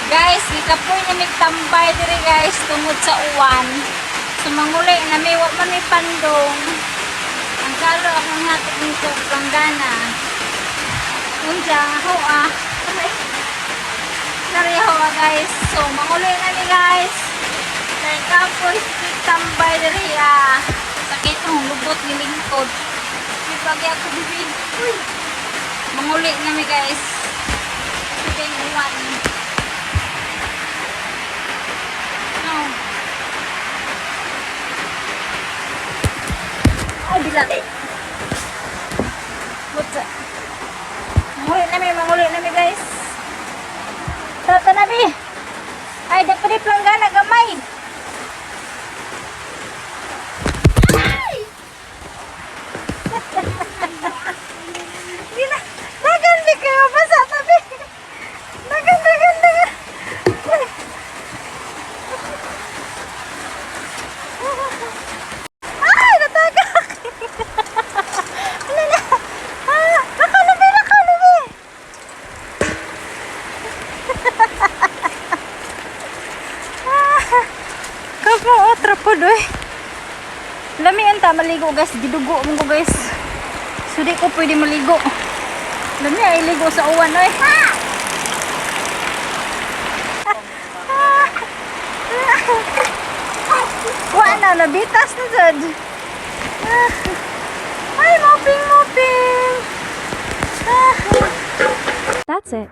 Guys, ikapoy na may tambay diri guys tungod sa uwan. Sumanguli na may wa man may pandong. Ang kalo akong hatag nito planggana. Unja ako Nariho guys. So manguli na ni guys. Kay kapoy tambay diri sakit ng lubot ni lingkod. May pagi ako bibig. Uy. Manguli na mi guys. Sige uwan. Ay, bilati. What's up? Manguli nami guys. Tata nami. Ay, dapat di planggana gamay. Ay! Gila, dagan di kayo basa tabi. Dagan. Ay, natagak. Lakalubi. Kapo, trapod eh. Lami anta maligo guys, gidugo mo ko guys. So di ko pwede maligo. Lami ay ligo sa uwan eh. Wala na, nabitas na dyan. Ay, moping. That's it.